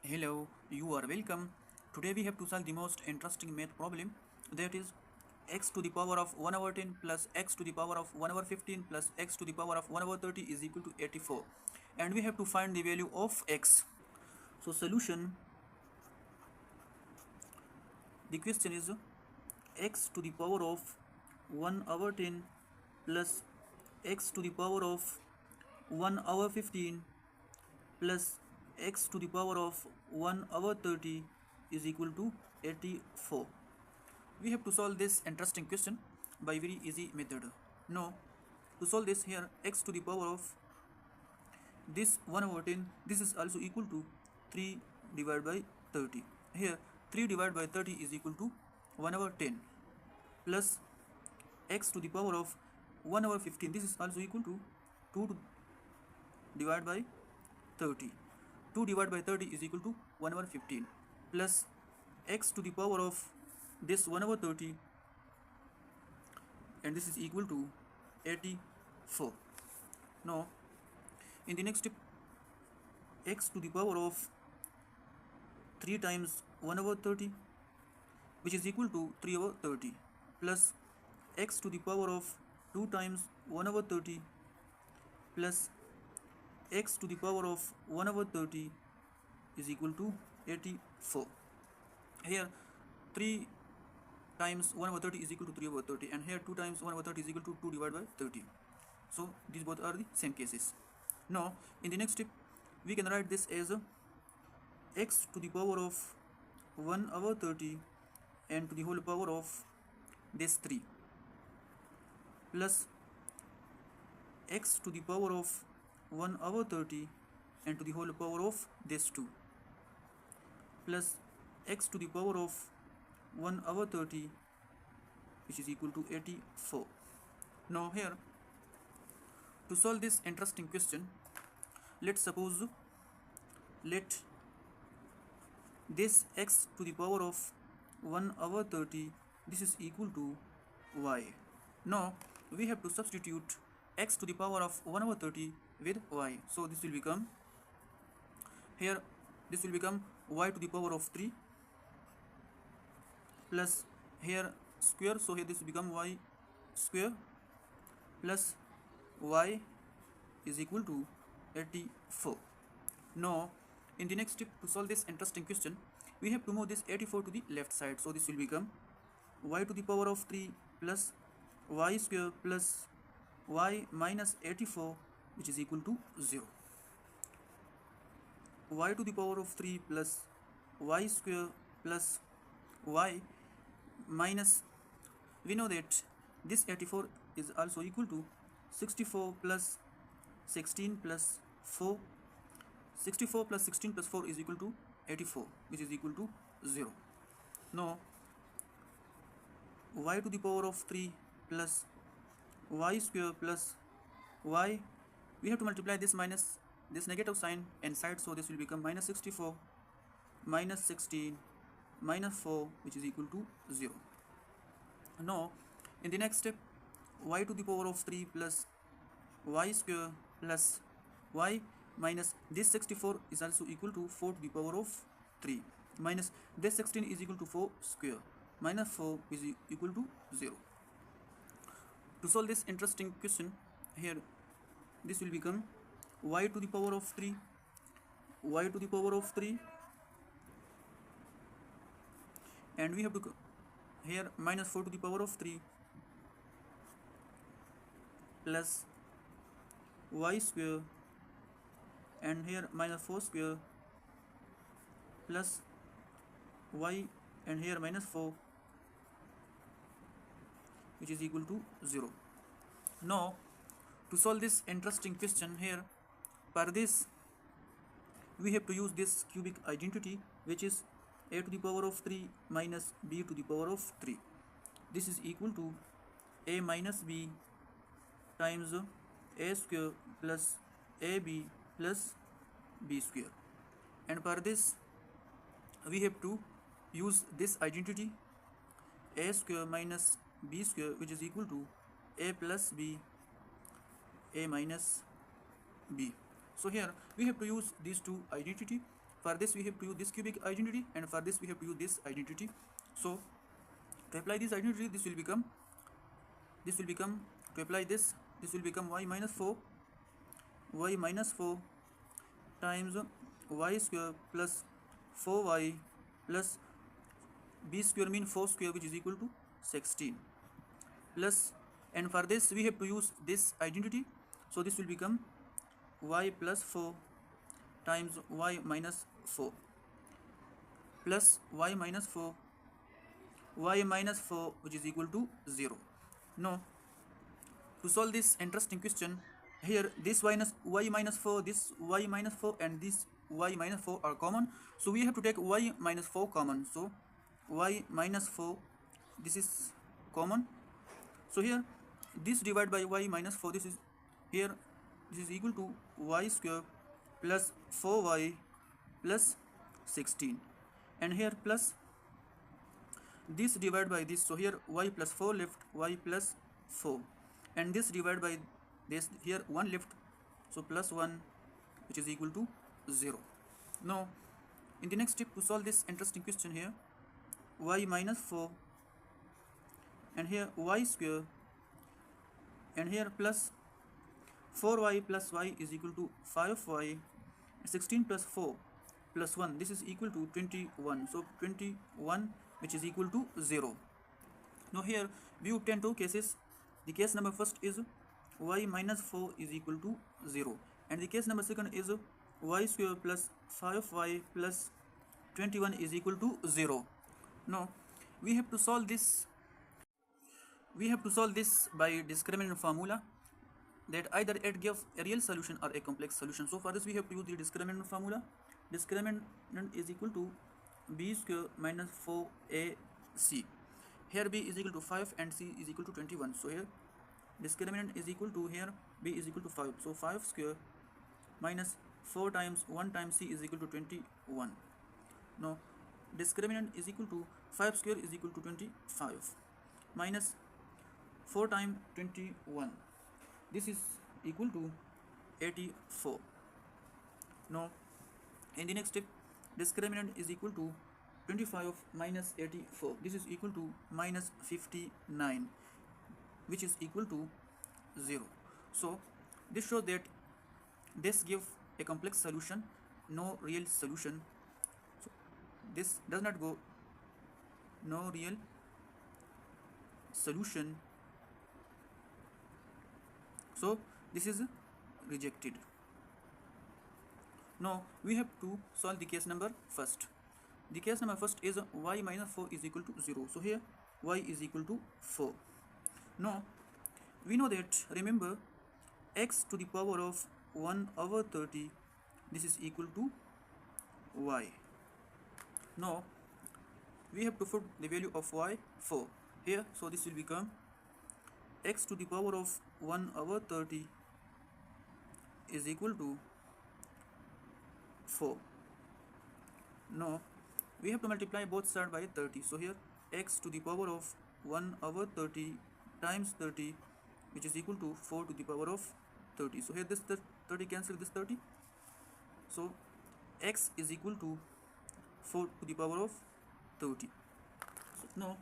Hello, you are welcome. Today we have to solve the most interesting math problem, that is x to the power of 1 over 10 plus x to the power of 1 over 15 plus x to the power of 1 over 30 is equal to 84, and we have to find the value of x. So solution, the question is x to the power of 1 over 10 plus x to the power of 1 over 15 plus x to the power of 1 over 30 is equal to 84. We have to solve this interesting question by very easy method. Now, to solve this, here x to the power of this 1 over 10, this is also equal to 3 divided by 30. Here 3 divided by 30 is equal to 1 over 10 plus x to the power of 1 over 15, this is also equal to 2 divided by 30. 2 divided by 30 is equal to 1 over 15 plus x to the power of this 1 over 30, and this is equal to 84. Now, in the next step, x to the power of 3 times 1 over 30, which is equal to 3 over 30, plus x to the power of 2 times 1 over 30 plus x to the power of 1 over 30 is equal to 84. Here 3 times 1 over 30 is equal to 3 over 30, and here 2 times 1 over 30 is equal to 2 divided by 30. So these both are the same cases. Now in the next step, we can write this as x to the power of 1 over 30 and to the whole power of this 3 plus x to the power of 1 over 30 and to the whole power of this 2 plus x to the power of 1 over 30, which is equal to 84. Now here, to solve this interesting question, let's suppose let this x to the power of 1 over 30, this is equal to y. Now we have to substitute x to the power of 1 over 30 with y. So this will become, here this will become y to the power of 3 plus here square, so here this will become y square plus y is equal to 84. Now in the next step, to solve this interesting question, we have to move this 84 to the left side, so this will become y to the power of 3 plus y square plus y minus 84, which is equal to 0. Y to the power of 3 plus y square plus y minus, we know that this 84 is also equal to 64 plus 16 plus 4. 64 plus 16 plus 4 is equal to 84, which is equal to 0. Now y to the power of 3 plus y square plus y, we have to multiply this minus this negative sign inside, so this will become minus 64 minus 16 minus 4, which is equal to 0. Now in the next step, y to the power of 3 plus y square plus y minus this 64 is also equal to 4 to the power of 3 minus this 16 is equal to 4 square minus 4 is equal to 0. To solve this interesting question, here this will become y to the power of 3, y to the power of 3, and we have to here minus 4 to the power of 3 plus y square, and here minus 4 square plus y, and here minus 4, which is equal to 0. Now to solve this interesting question, here for this we have to use this cubic identity, which is a to the power of 3 minus b to the power of 3. This is equal to a minus b times a square plus ab plus b square, and for this we have to use this identity a square minus b square, which is equal to a plus b, a minus b. So here we have to use these two identity for this we have to use this cubic identity, and for this we have to use this identity. So to apply this identity, this will become to apply this will become y minus 4 times y square plus 4y plus b square mean 4 square, which is equal to 16, plus, and for this we have to use this identity, so this will become y plus 4 times y minus 4 plus y minus 4 which is equal to 0. Now to solve this interesting question, here this y minus 4, this y minus 4 and this y minus 4 are common, so we have to take y minus 4 common. So y minus 4, this is common, so here this divided by y minus 4, this is here, this is equal to y square plus 4y plus 16, and here plus this divided by this, so here y plus 4 left, y plus 4, and this divided by this, here 1 left, so plus 1, which is equal to 0. Now in the next step, to solve this interesting question, here y minus 4 and here y square and here plus 4y plus y is equal to 5y, 16 plus 4 plus 1, this is equal to 21, so 21, which is equal to 0. Now here we obtain two cases. The case number first is y minus 4 is equal to 0, and the case number second is y square plus 5y plus 21 is equal to 0. Now we have to solve this by discriminant formula, that either it gives a real solution or a complex solution. So for this we have to use the discriminant formula. Discriminant is equal to b square minus 4ac. Here b is equal to 5 and c is equal to 21. So here discriminant is equal to, here b is equal to 5. So 5 square minus 4 times 1 times c is equal to 21. Now discriminant is equal to 5 square is equal to 25 minus 4 times 21. This is equal to 84. Now in the next step, discriminant is equal to 25 minus 84. This is equal to minus 59, which is equal to 0. So this shows that this gives a complex solution, no real solution. So this does not go, no real solution, so this is rejected. Now we have to solve the case number first. The case number first is y minus 4 is equal to 0. So here y is equal to 4. Now we know that, remember, x to the power of 1 over 30, this is equal to y. Now we have to put the value of y 4 here, so this will become x to the power of 1 over 30 is equal to 4. Now we have to multiply both sides by 30, so here x to the power of 1 over 30 times 30, which is equal to 4 to the power of 30. So here this 30 cancel this 30, so x is equal to 4 to the power of 30. So now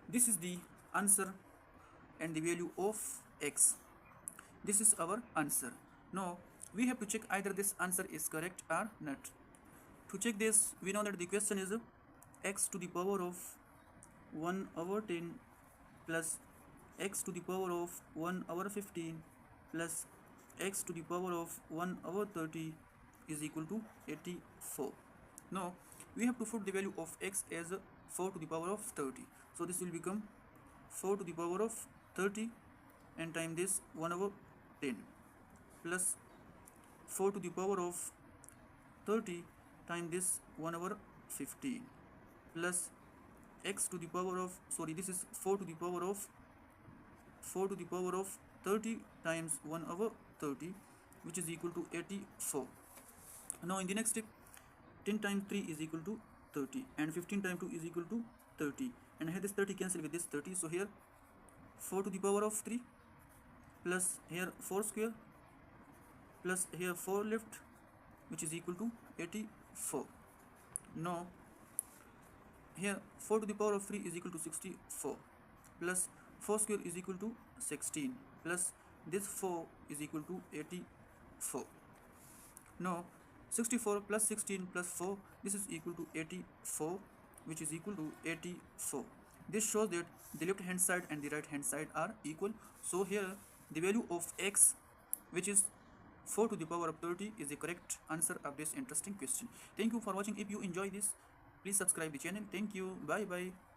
this is the answer and the value of x. This is our answer. Now we have to check either this answer is correct or not. To check this, we know that the question is x to the power of 1 over 10 plus x to the power of 1 over 15 plus x to the power of 1 over 30 is equal to 84. Now we have to put the value of x as 4 to the power of 30. So this will become 4 to the power of 30 and time this 1 over 10 plus 4 to the power of 30 time this 1 over 15 plus x to the power of, this is 4 to the power of 30 times 1 over 30, which is equal to 84. Now in the next step, 10 times 3 is equal to 30 and 15 times 2 is equal to 30, and here this 30 cancel with this 30, so here 4 to the power of 3 plus here 4 square plus here 4 left, which is equal to 4. Now here 4 to the power of 3 is equal to 64 plus 4 square is equal to 16 plus this 4 is equal to 84. Now 64 plus 16 plus 4, this is equal to 84, which is equal to 84. This shows that the left hand side and the right hand side are equal. So here the value of x, which is 4 to the power of 30, is the correct answer of this interesting question. Thank you for watching. If you enjoy this, please subscribe the channel. Thank you. Bye bye.